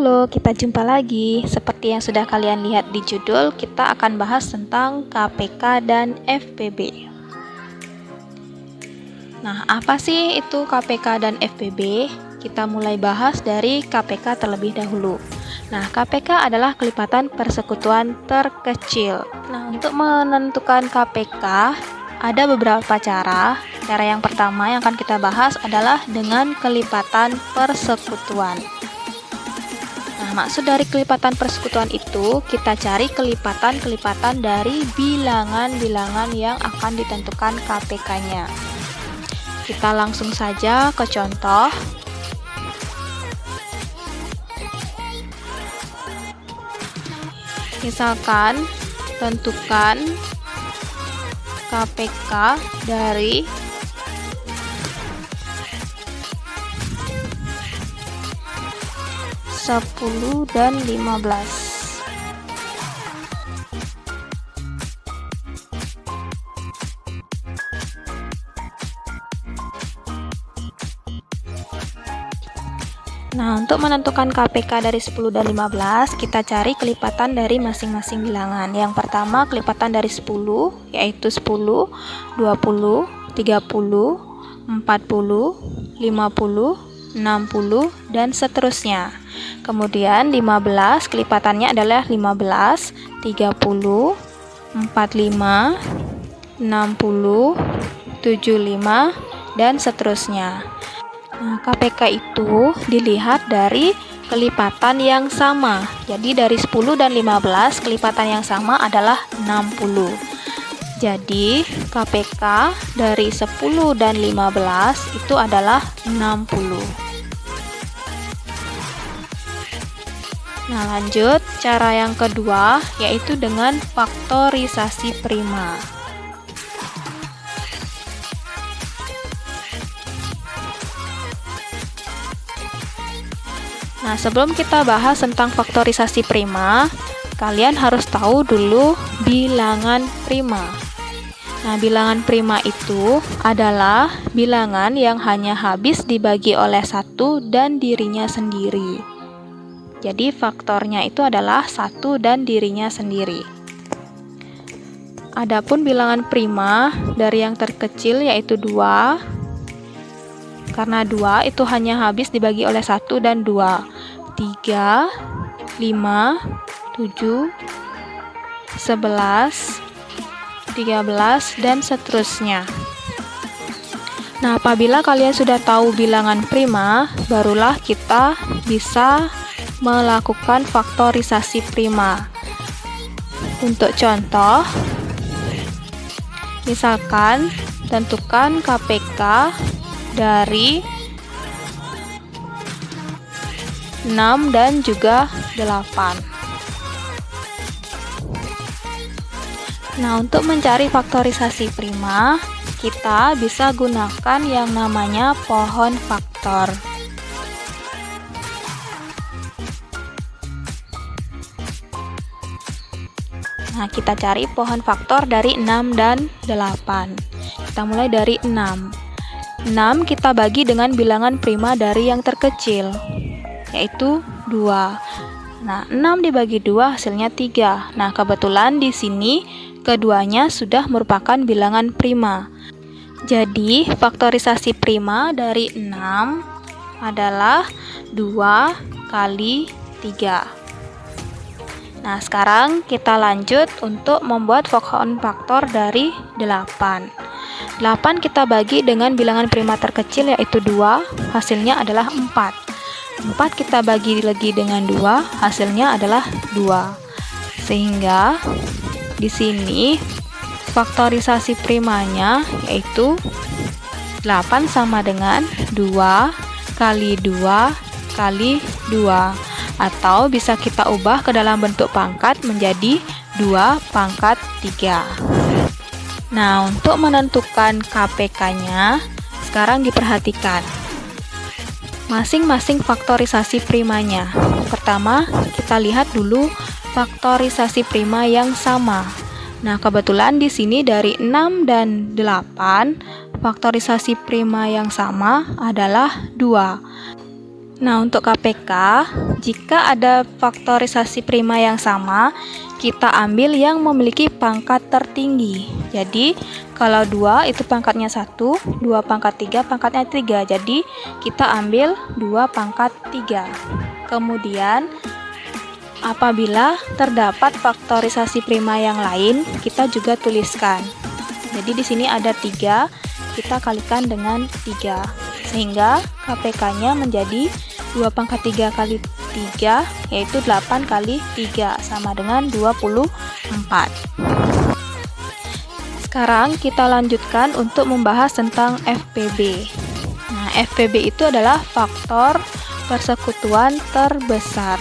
Halo, kita jumpa lagi. Seperti yang sudah kalian lihat di judul, kita akan bahas tentang KPK dan FPB. Nah, apa sih itu KPK dan FPB? Kita mulai bahas dari KPK terlebih dahulu. Nah, KPK adalah kelipatan persekutuan terkecil. Nah, untuk menentukan KPK, ada beberapa cara. Cara yang pertama yang akan kita bahas adalah dengan kelipatan persekutuan. Nah, maksud dari kelipatan persekutuan itu, kita cari kelipatan-kelipatan dari bilangan-bilangan yang akan ditentukan KPK-nya. Kita langsung saja ke contoh. Misalkan, tentukan KPK dari 10 dan 15. Nah, untuk menentukan KPK dari 10 dan 15, kita cari kelipatan dari masing-masing bilangan. Yang pertama, kelipatan dari 10, yaitu 10, 20, 30, 40, 50, 60, dan seterusnya. Kemudian 15, kelipatannya adalah 15, 30, 45, 60, 75, dan seterusnya. Nah, KPK itu dilihat dari kelipatan yang sama. Jadi dari 10 dan 15, kelipatan yang sama adalah 60. Jadi KPK dari 10 dan 15 itu adalah 60. Nah, lanjut cara yang kedua, yaitu dengan faktorisasi prima. Nah, sebelum kita bahas tentang faktorisasi prima, kalian harus tahu dulu bilangan prima. Nah, bilangan prima itu adalah bilangan yang hanya habis dibagi oleh satu dan dirinya sendiri. Jadi, faktornya itu adalah satu dan dirinya sendiri. Adapun bilangan prima dari yang terkecil yaitu 2, karena 2 itu hanya habis dibagi oleh 1 dan 2. 3, 5, 7, 11, 13, dan seterusnya. Nah, apabila kalian sudah tahu bilangan prima, barulah kita bisa melakukan faktorisasi prima. Untuk contoh, misalkan tentukan KPK dari 6 dan juga 8. Nah, untuk mencari faktorisasi prima, kita bisa gunakan yang namanya pohon faktor. Nah, kita cari pohon faktor dari 6 dan 8. Kita mulai dari 6. 6 kita bagi dengan bilangan prima dari yang terkecil, yaitu 2. Nah, 6 dibagi 2 hasilnya 3. Nah, kebetulan di sini keduanya sudah merupakan bilangan prima. Jadi, faktorisasi prima dari 6 adalah 2 kali 3. Nah, sekarang kita lanjut untuk membuat pohon faktor dari 8. 8 kita bagi dengan bilangan prima terkecil yaitu 2, hasilnya adalah 4. 4 kita bagi lagi dengan 2, hasilnya adalah 2. Sehingga di sini faktorisasi primanya yaitu 8 sama dengan 2 kali 2 kali 2, atau bisa kita ubah ke dalam bentuk pangkat menjadi 2 pangkat 3. Nah, untuk menentukan KPK-nya, sekarang diperhatikan masing-masing faktorisasi primanya. Pertama, kita lihat dulu faktorisasi prima yang sama. Nah, kebetulan di sini dari 6 dan 8, faktorisasi prima yang sama adalah 2. Nah, untuk KPK, jika ada faktorisasi prima yang sama, kita ambil yang memiliki pangkat tertinggi. Jadi, kalau 2 itu pangkatnya 1, 2 pangkat 3 pangkatnya 3. Jadi, kita ambil 2 pangkat 3. Kemudian, apabila terdapat faktorisasi prima yang lain, kita juga tuliskan. Jadi, di sini ada 3, kita kalikan dengan 3. Sehingga KPK-nya menjadi 2 pangkat 3 kali 3, yaitu 8 kali 3, sama dengan 24. Sekarang kita lanjutkan untuk membahas tentang FPB. Nah, FPB itu adalah faktor persekutuan terbesar.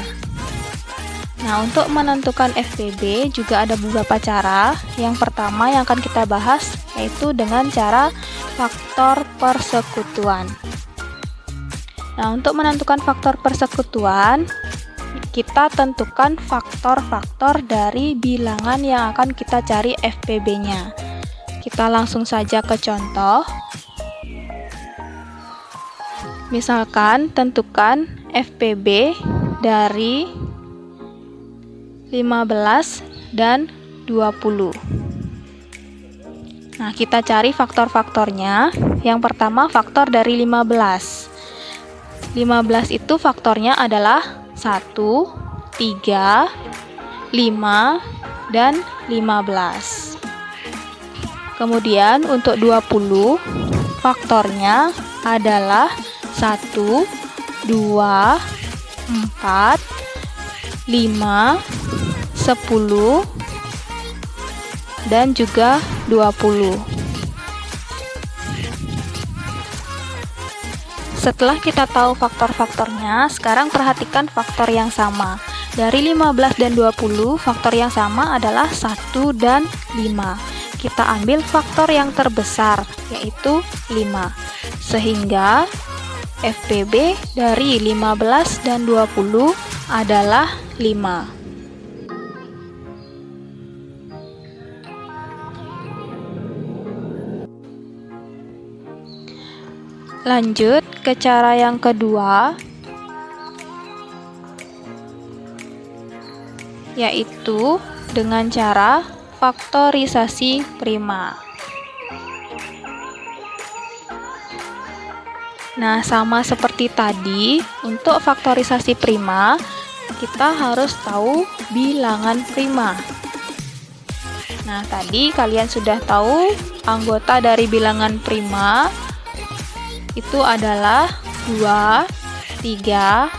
Nah, untuk menentukan FPB juga ada beberapa cara. Yang pertama yang akan kita bahas yaitu dengan cara faktor persekutuan. Nah, untuk menentukan faktor persekutuan, kita tentukan faktor-faktor dari bilangan yang akan kita cari FPB-nya. Kita langsung saja ke contoh. Misalkan, tentukan FPB dari 15 dan 20. Nah, kita cari faktor-faktornya. Yang pertama, faktor dari 15. 15 itu faktornya adalah 1, 3, 5, dan 15. Kemudian untuk 20, faktornya adalah 1, 2, 4, 5, 10, dan juga 20. Setelah kita tahu faktor-faktornya, sekarang perhatikan faktor yang sama. Dari 15 dan 20, faktor yang sama adalah 1 dan 5. Kita ambil faktor yang terbesar, yaitu 5. Sehingga FPB dari 15 dan 20 adalah 5. Lanjut ke cara yang kedua, yaitu dengan cara faktorisasi prima. Nah, sama seperti tadi, untuk faktorisasi prima, kita harus tahu bilangan prima. Nah, tadi kalian sudah tahu anggota dari bilangan prima itu adalah 2, 3,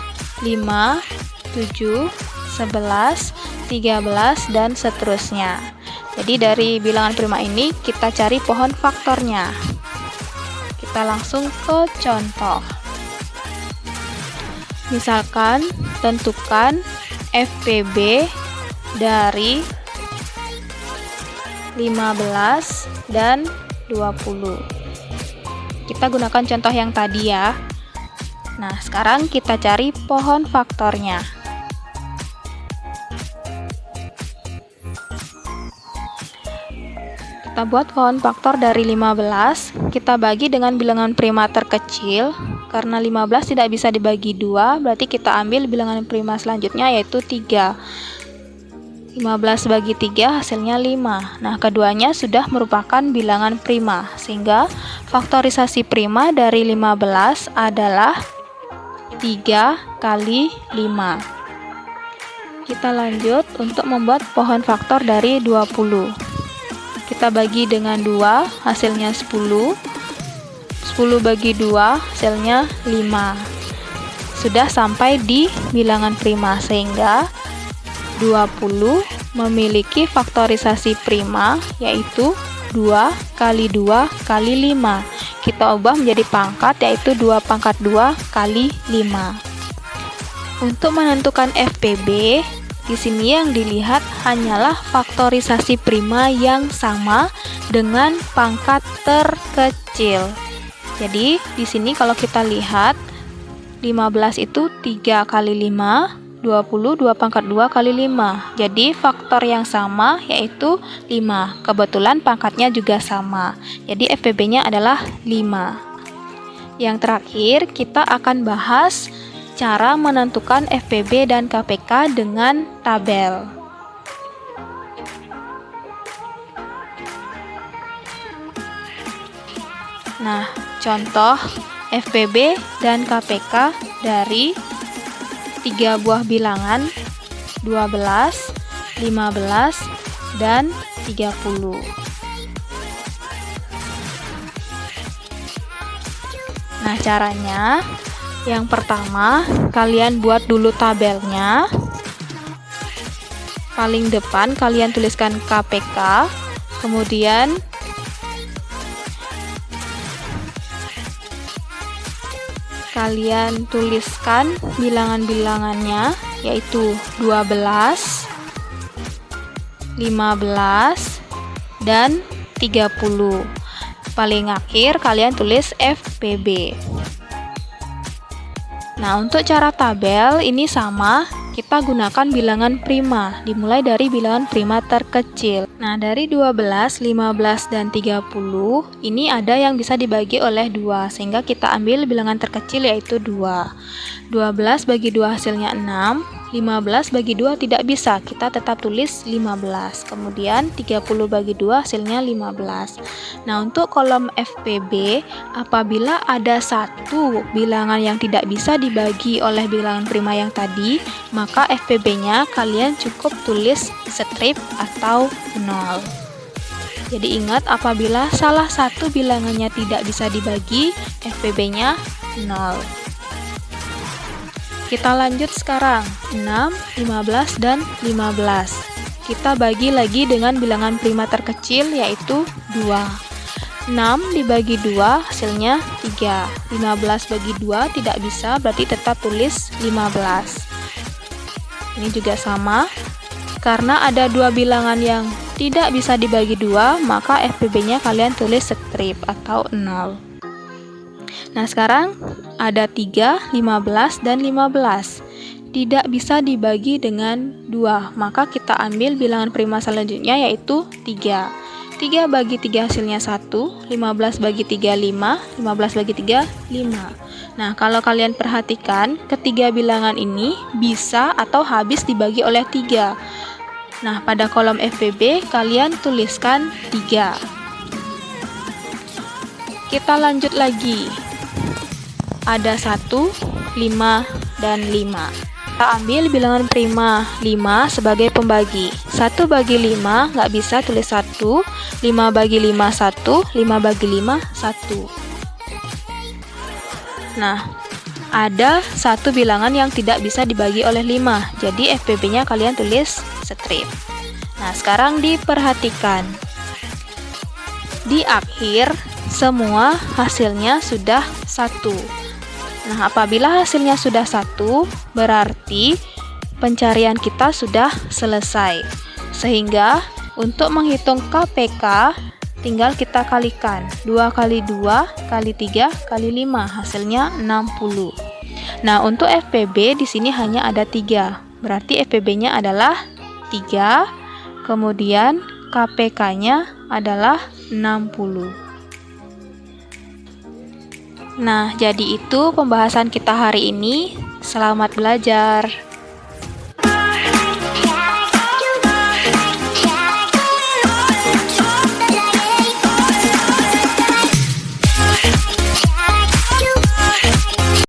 5, 7, 11, 13, dan seterusnya. Jadi dari bilangan prima ini kita cari pohon faktornya. Kita langsung ke contoh. Misalkan tentukan FPB dari 15 dan 20. Kita gunakan contoh yang tadi ya. Nah, sekarang kita cari pohon faktornya. Kita buat pohon faktor dari 15, kita bagi dengan bilangan prima terkecil. Karena 15 tidak bisa dibagi 2, berarti kita ambil bilangan prima selanjutnya yaitu 3. 15 bagi 3 hasilnya 5. Nah, keduanya sudah merupakan bilangan prima, sehingga faktorisasi prima dari 15 adalah 3 kali 5. Kita lanjut untuk membuat pohon faktor dari 20. Kita bagi dengan 2, hasilnya 10. 10 bagi 2, hasilnya 5. Sudah sampai di bilangan prima, sehingga 20 memiliki faktorisasi prima, yaitu 2 kali 2 kali 5. Kita ubah menjadi pangkat, yaitu 2 pangkat 2 kali 5. Untuk menentukan FPB, di sini yang dilihat hanyalah faktorisasi prima yang sama dengan pangkat terkecil. Jadi, di sini kalau kita lihat 15 itu 3 kali 5, 20, 2 pangkat 2 kali 5. Jadi faktor yang sama yaitu 5. Kebetulan pangkatnya juga sama. Jadi FPB-nya adalah 5. Yang terakhir, kita akan bahas cara menentukan FPB dan KPK dengan tabel. Nah, contoh FPB dan KPK dari 3 buah bilangan 12, 15, dan 30. Nah, caranya yang pertama, kalian buat dulu tabelnya. Paling depan kalian tuliskan KPK, kemudian kalian tuliskan bilangan-bilangannya, yaitu 12, 15, dan 30. Paling akhir kalian tulis FPB. Nah, untuk cara tabel ini sama, kita gunakan bilangan prima, dimulai dari bilangan prima terkecil. Nah, dari 12, 15, dan 30, ini ada yang bisa dibagi oleh 2, sehingga kita ambil bilangan terkecil yaitu 2. 12 bagi 2 hasilnya 6, 15 bagi 2 tidak bisa, kita tetap tulis 15. Kemudian 30 bagi 2 hasilnya 15. Nah, untuk kolom FPB, apabila ada satu bilangan yang tidak bisa dibagi oleh bilangan prima yang tadi, maka FPB-nya kalian cukup tulis strip atau 0. Jadi ingat, apabila salah satu bilangannya tidak bisa dibagi, FPB-nya 0. Kita lanjut sekarang, 6, 15, dan 15. Kita bagi lagi dengan bilangan prima terkecil yaitu 2. 6 dibagi 2 hasilnya 3. 15 bagi 2 tidak bisa, berarti tetap tulis 15. Ini juga sama, karena ada 2 bilangan yang tidak bisa dibagi 2, maka FPB-nya kalian tulis strip atau 0. Nah, sekarang ada 3, 15, dan 15. Tidak bisa dibagi dengan 2, maka kita ambil bilangan prima selanjutnya yaitu 3. 3 bagi 3 hasilnya 1, 15 bagi 3, 5, 15 bagi 3, 5. Nah, kalau kalian perhatikan, ketiga bilangan ini bisa atau habis dibagi oleh 3. Nah, pada kolom FPB kalian tuliskan 3. Kita lanjut lagi. Ada 1, 5, dan 5. Kita ambil bilangan prima 5 sebagai pembagi. 1 bagi 5 nggak bisa, tulis 1. 5 bagi 5, 1. 5 bagi 5, 1. Nah, ada satu bilangan yang tidak bisa dibagi oleh 5. Jadi FPB-nya kalian tulis strip. Nah, sekarang diperhatikan. Di akhir, semua hasilnya sudah 1. Nah, apabila hasilnya sudah 1, berarti pencarian kita sudah selesai. Sehingga untuk menghitung KPK, tinggal kita kalikan. 2 kali 2 kali 3 kali 5, hasilnya 60. Nah, untuk FPB di sini hanya ada 3. Berarti FPB-nya adalah 3, kemudian KPK-nya adalah 60. Nah, jadi itu pembahasan kita hari ini. Selamat belajar.